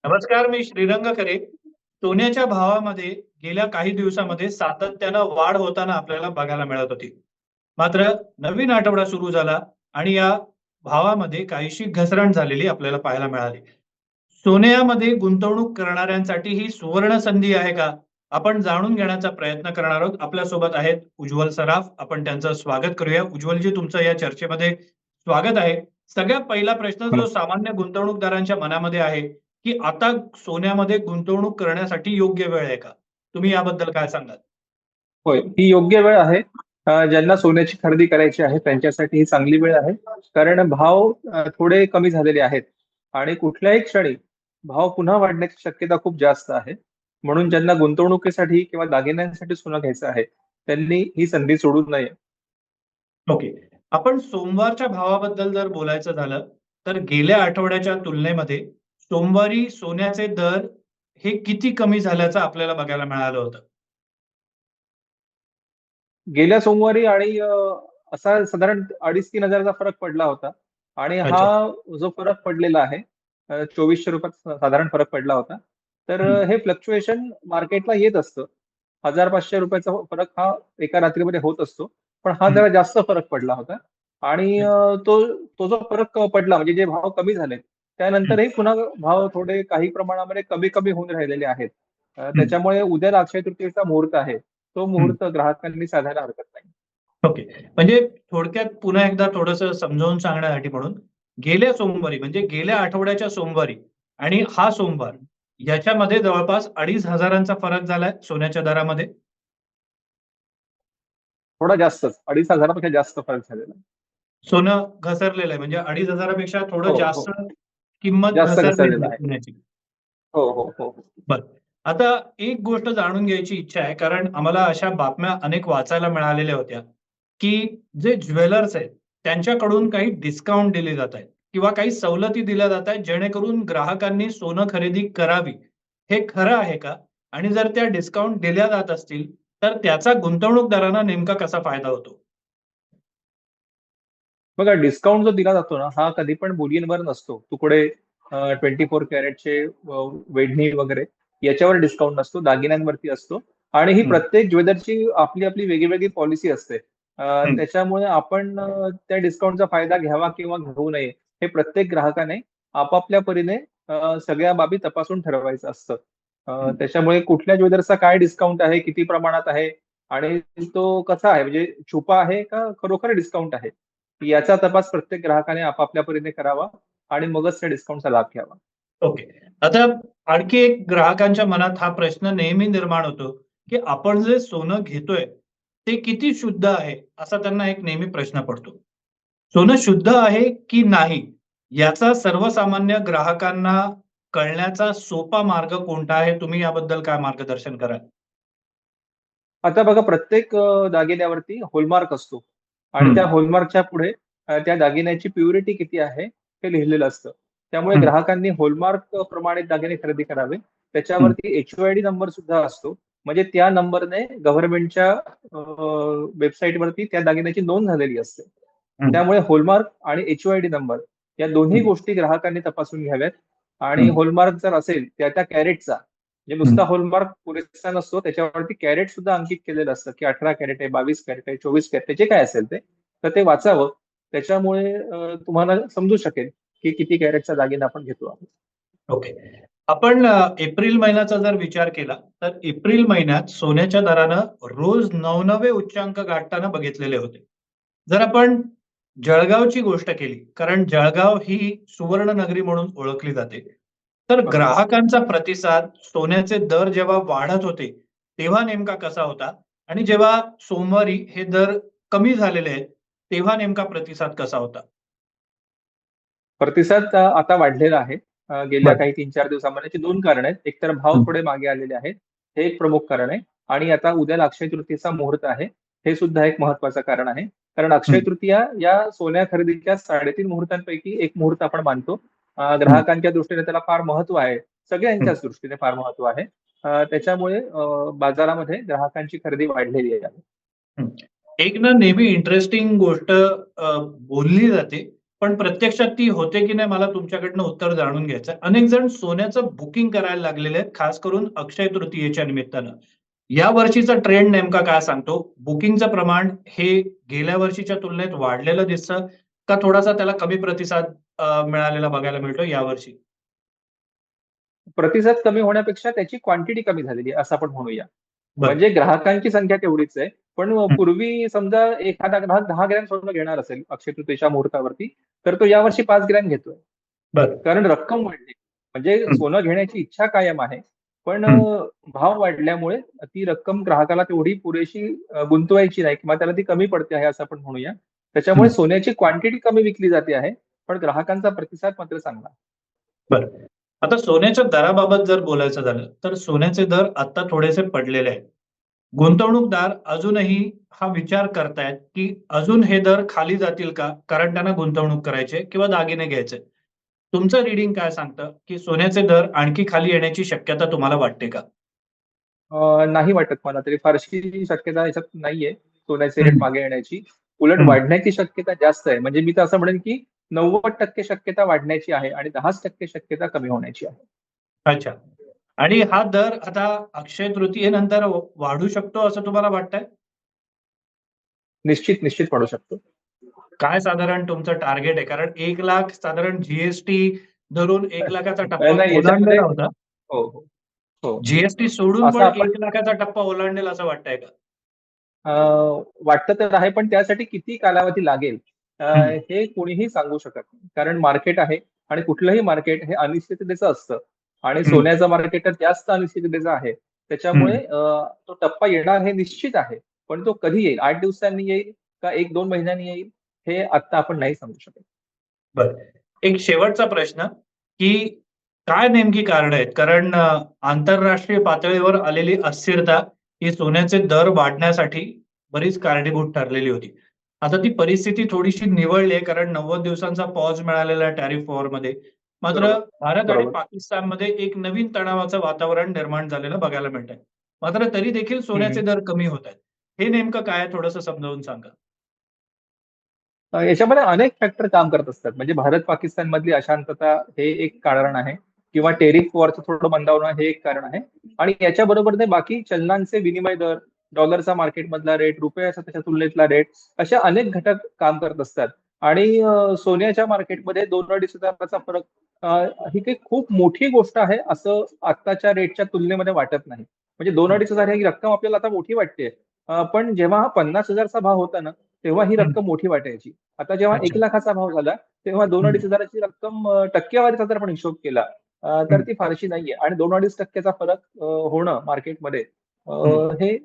नमस्कार, मी श्रीरंग खरे. सोन्याच्या भावामध्ये गेल्या काही दिवसामध्ये सातत्यानं वाढ होताना आपल्याला बघायला मिळत होती. मात्र नवीन आठवडा सुरू झाला आणि या भावामध्ये काहीशी घसरण झालेली आपल्याला पाहायला मिळाली. सोन्यामध्ये गुंतवणूक करणाऱ्यांसाठी ही सुवर्ण संधी आहे का? आपण जाणून घेण्याचा प्रयत्न करणार आहोत. आपल्यासोबत आहेत उज्ज्वल सराफ. आपण त्यांचं स्वागत करूया. उज्ज्वलजी, तुमचं या चर्चेमध्ये स्वागत आहे. सगळ्यात पहिला प्रश्न जो सामान्य गुंतवणूकदारांच्या मनामध्ये आहे, की आता सोन्यामध्ये गुंतवणूक करण्यासाठी योग्य वेळ आहे का? तुम्ही याबद्दल काय सांगाल? होय, ही योग्य वेळ आहे. ज्यांना सोन्याची खरेदी करायची आहे त्यांच्यासाठी ही चांगली वेळ आहे. कारण भाव थोडे कमी झालेले आहेत आणि कुठल्याही क्षणी भाव पुन्हा वाढण्याची शक्यता खूप जास्त आहे. म्हणून ज्यांना गुंतवणुकीसाठी किंवा दागिन्यांसाठी सोनं घ्यायचं आहे, त्यांनी ही संधी सोडू नये. ओके. आपण सोमवारच्या भावाबद्दल जर बोलायचं झालं, तर गेल्या आठवड्याच्या तुलनेमध्ये सोमवारी सोन्याचे दर हे किती कमी झाल्याचं आपल्याला बघायला मिळालं होतं? गेल्या सोमवारी आणि असा साधारण 2,500-3,000 हजाराचा फरक पडला होता आणि हा अच्छा. जो फरक पडलेला आहे, ₹2,400 साधारण फरक पडला होता. तर हं, हे फ्लक्च्युएशन मार्केटला येत असतं. ₹1,000-500 चा फरक हा एका रात्रीमध्ये होत असतो. पण हा हं, जरा जास्त फरक पडला होता आणि अच्छा. तो तो जो फरक पडला म्हणजे जे भाव कमी झाले, हं, त्यानंतरही पुन्हा भाव थोडे काही प्रमाणामध्ये कमी-कमी होऊन राहिलेले आहेत. हं, त्याच्यामुळे उद्याला अक्षय तृतीयेचा मुहूर्त आहे. तो हं. मुहूर्त ग्राहकांनी साधायला हरकत नाही. ओके. म्हणजे थोडक्यात पुन्हा एकदा थोडंसं समजावून सांगण्यासाठी म्हणून, गेल्या सोमवारी म्हणजे गेल्या आठवड्याच्या सोमवारी आणि हा सोमवार याच्यामध्ये जवळपास 2,500 फरक झालाय सोन्याच्या दरामध्ये. थोडा जास्तच 2,500 पेक्षा जास्त फरक झालेला आहे. सोनं घसरलेलं आहे म्हणजे 2,500 पेक्षा थोडं हो, जास्त हो. किंमत जास्त घसरलेली घसरलेला आहे आहे. सोन्याची. हो, हो, हो, हो. बरं. आता एक गोष्ट जाणून घ्यायची इच्छा आहे, कारण आम्हाला अशा बातम्या अनेक वाचायला मिळालेल्या होत्या, की जे ज्वेलर्स आहेत, त्यांच्याकडून काही डिस्काउंट दिले जात आहेत किंवा काही सवलती दिल्या जात आहेत, जेणेकरून ग्राहकांनी सोनं खरेदी करावी. हे खरं आहे का? आणि जर त्या डिस्काउंट दिल्या जात असतील, तर त्याचा गुंतवणूकदारांना नेमका कसा फायदा होतो? बघा डिस्काउंट जो दिला जातो ना, हा कधी पण बुलियनवर नसतो. तुकडे 24 कॅरेटचे वेढणी वगैरे याच्यावर डिस्काउंट नसतो, दागिन्यांवरती असतो आणि ही हं, प्रत्येक ज्वेलरची आपली वेगळी पॉलिसी असते. हं, त्याच्यामुळे आपण त्या डिस्काउंटचा फायदा घ्यावा किंवा घेऊ नये, हे प्रत्येक ग्राहकाने आपापल्या परीने सगळ्या बाबी तपासून ठरवायचं असतं. हं. त्याच्यामुळे कुठल्या ज्वेलर्सचा काय डिस्काउंट आहे, किती प्रमाणात आहे आणि तो कसा आहे म्हणजे छुपा आहे का खरोखर डिस्काउंट आहे? याचा तपास प्रत्येक ग्राहकाने आपापल्या परीने करावा आणि मगच त्या डिस्काउंटचा लाभ घ्यावा. ओके. आता आणखी एक ग्राहकांच्या मनात हा प्रश्न नेहमी निर्माण होतो, की आपण जे सोनं घेतोय, ते किती शुद्ध आहे? असा त्यांना एक नेहमी प्रश्न पडतो. सोनं शुद्ध आहे की नाही? याचा सर्वसामान्य ग्राहकांना कळण्याचा सोपा मार्ग कोणता आहे? तुम्ही याबद्दल काय मार्गदर्शन कराल? आता बघा प्रत्येक दागिन्यावरती हॉलमार्क असतो आणि हं, त्या हॉलमार्कच्या पुढे त्या दागिन्याची प्युरिटी किती आहे हे लिहिलेलं असतं. त्यामुळे हं, ग्राहकांनी हॉलमार्क प्रमाणित दागिने खरेदी करावे. हं, त्याच्यावरती HUID नंबर सुद्धा असतो. म्हणजे त्या नंबरने गव्हर्नमेंटच्या वेबसाईटवरती त्या दागिन्याची नोंद झालेली असते. हं, त्यामुळे हॉलमार्क आणि HUID नंबर या दोन्ही हं, गोष्टी ग्राहकांनी तपासून घ्याव्यात आणि हं, हॉलमार्क जर असेल त्या कॅरेटचा म्हणजे हं. नुसता हॉलमार्क पुरेसा नसतो, त्याच्यावरती कॅरेट सुद्धा अंकित केलेलं असतं, की 18 कॅरेट आहे, 22 कॅरेट आहे, 24 कॅरेट आहे, जे काय असेल ते. तर ते वाचावं. त्याच्यामुळे तुम्हाला समजू शकेल, की किती कॅरेटचा दागिना आपण घेतो आहोत. ओके. आपण एप्रिल महिन्याचा जर विचार केला, तर एप्रिल महिन्यात सोन्याच्या दरानं रोज नवनवे उच्चांक गाठताना बघितलेले होते. जर आपण जळगावची गोष्ट केली, कारण जळगाव ही सुवर्ण नगरी म्हणून ओळखली जाते. तर बरोबर. ग्राहकांचा प्रतिसाद सोन्याचे दर जेव्हा वाढत होते, तेव्हा नेमका कसा होता? आणि जेव्हा सोमवारी हे दर कमी झालेले आहेत, तेव्हा नेमका प्रतिसाद कसा होता? प्रतिसाद आता वाढलेला आहे. गेल्या बरं. काही 3-4 दिवसामध्ये याची 2 कारणं आहेत. एकतर भाव हं, थोडे मागे आलेले आहेत. हे एक प्रमुख कारण आहे आणि आता उद्याला अक्षय तृतीयेचा मुहूर्त आहे. हे सुद्धा एक महत्त्वाचं कारण आहे. कारण अक्षय हं, तृतीया या सोन्या खरेदीच्या 3.5 मुहूर्तांपैकी एक मुहूर्त आपण मानतो. हं, ग्राहकांच्या दृष्टीने त्याला फार महत्त्व आहे. हं, सगळ्यांच्याच दृष्टीने फार महत्त्व आहे. त्याच्यामुळे बाजारामध्ये ग्राहकांची खरेदी वाढलेली आहे. हं. एक ना नेहमी इंटरेस्टिंग गोष्ट बोलली जाते, पण प्रत्यक्षात ती होते की नाही मला तुमच्याकडनं उत्तर जाणून घ्यायचं आहे. अनेक जण सोन्याचं बुकिंग करायला लागलेले आहेत, खास करून अक्षय तृतीयेच्या निमित्तानं. या वर्षीचा ट्रेंड नेमका काय सांगतो? बुकिंगचं प्रमाण हे गेल्या वर्षीच्या तुलनेत वाढलेलं दिसतं का थोडासा त्याला कमी प्रतिसाद मिळालेला बघायला मिळतो यावर्षी? प्रतिसाद कमी होण्यापेक्षा त्याची क्वांटिटी कमी झालेली आहे, असं आपण म्हणूया. बरं. म्हणजे ग्राहकांची संख्या तेवढीच आहे. पण हं. पूर्वी समजा एखादा ग्राहक 10 ग्रॅम सोनं घेणार असेल अक्षय तृतीयेच्या मुहूर्तावरती, तर तो यावर्षी 5 ग्रॅम घेतोय. बरं. कारण रक्कम वाढली. म्हणजे हं, सोनं घेण्याची इच्छा कायम आहे. पण हं, भाव वाढल्यामुळे ती रक्कम ग्राहकाला तेवढी पुरेशी गुंतवायची नाही किंवा त्याला ती कमी पडते आहे असं आपण म्हणूया. त्याच्यामुळे हं. सोन्याची क्वांटिटी कमी विकली जाते आहे. पण ग्राहकांचा प्रतिसाद मात्र चांगला. बरं. आता सोन्याच्या दराबाबत जर बोलायचं झालं, तर सोन्याचे दर आता थोडेसे पडलेले आहेत. गुंतवणूकदार अजूनही हा विचार करतायत, की अजून हे दर खाली जातील का? कारण त्यांना गुंतवणूक करायची आहे किंवा दागिने घ्यायचे. तुमचं रीडिंग काय सांगतं, की सोन्याचे दर आणखी खाली येण्याची शक्यता तुम्हाला वाटते का? नाही वाटत मला तरी फारशी शक्यता याच्यात नाहीये सोन्याचे रेट हं, मागे येण्याची. उलट हं. वाढण्याची शक्यता जास्त आहे. म्हणजे मी तर असं म्हणेन की 90% शक्यता वाढण्याची आहे आणि 10% शक्यता कमी होण्याची आहे. अच्छा. आणि हा दर आता अक्षय तृतीयेनंतर वाढू शकतो असं तुम्हाला वाटतंय? निश्चित वाढू शकतो. काय साधारण तुमचं टार्गेट आहे? कारण 1,00,000 साधारण धरून 1,00,000चा टप्पा नाही याच्यामध्ये ओलांडलेला होता. हो, हो. हो. जी सोडून असं पण आपण 1,00,000चा टप्पा ओलांडेल असं वाटतंय का? अ, वाटतं तर आहे, पण त्यासाठी किती कालावधी लागेल हं, हे कोणीही सांगू शकत नाही. कारण मार्केट आहे आणि कुठलंही मार्केट हे अनिश्चिततेचं असतं आणि हं, सोन्याचं मार्केट तर जास्त अनिश्चिततेचं आहे. त्याच्यामुळे हं. तो टप्पा येणार हे निश्चित आहे. पण तो कधी येईल? 8 दिवसांनी येईल का 1-2 महिन्यांनी येईल? हे आत्ता आपण नाही सांगू शकत. बरं. एक शेवटचा प्रश्न, की काय नेमकी कारणं आहेत? कारण आंतरराष्ट्रीय पातळीवर आलेली अस्थिरता ही सोन्याचे दर वाढण्यासाठी बरीच कारणीभूत ठरलेली होती. आता ती परिस्थिती थोडीशी निवळली आहे कारण 90 दिवसांचा पॉज मिळालेला आहे टॅरिफ वॉरमध्ये. मात्र बरोबर. भारत आणि बरोबर. पाकिस्तानमध्ये एक नवीन तणावाचं वातावरण निर्माण झालेलं बघायला मिळतंय. मात्र तरी देखील सोन्याचे हं. दर कमी होत आहेत. हे नेमकं काय आहे थोडंसं समजावून सांगा? याच्यामध्ये अनेक फॅक्टर काम करत असतात. म्हणजे भारत-पाकिस्तानमधली अशांतता हे एक कारण आहे किंवा टेरिफ वॉरचं थोडं मंदावणं हे एक कारण आहे आणि याच्याबरोबर ते बाकी चलनांचे विनिमय दर, डॉलरचा मार्केटमधला रेट, रुपयाचा त्याच्या तुलनेतला रेट, अशा अनेक घटक काम करत असतात आणि सोन्याच्या मार्केटमध्ये 2-2.5 फरक अ, ही काही खूप मोठी गोष्ट आहे असं आत्ताच्या रेटच्या तुलनेमध्ये वाटत नाही. म्हणजे हं, 2-2.5 ही रक्कम आपल्याला आता मोठी वाटते. पण जेव्हा हा 50,000 चा भाव होता ना, तेव्हा ही हं. रक्कम मोठी वाटायची. आता जेव्हा अच्छा. 1,00,000 भाव झाला, तेव्हा हं, 2,500 ची रक्कम टक्केवारीचा जर आपण हिशोब केला, तर हं, ती फारशी नाहीये आणि 2-2.5% चा फरक होणं मार्केटमध्ये हं. हे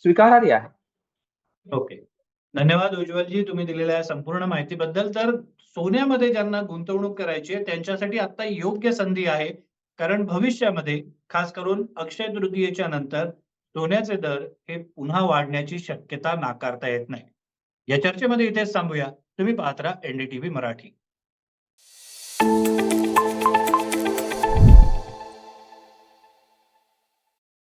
स्वीकारार्ह आहे. ओके. धन्यवाद उज्ज्वलजी तुम्ही दिलेल्या या संपूर्ण माहितीबद्दल. तर सोन्यामध्ये ज्यांना गुंतवणूक करायची आहे त्यांच्यासाठी आता योग्य संधी आहे. कारण भविष्यामध्ये खास करून अक्षय तृतीयेच्या नंतर सोन्याचे दर हे पुन्हा वाढण्याची शक्यता नाकारता येत नाही. या चर्चेमध्ये इथेच थांबूया. तुम्ही पाहत राहा NDTV मराठी.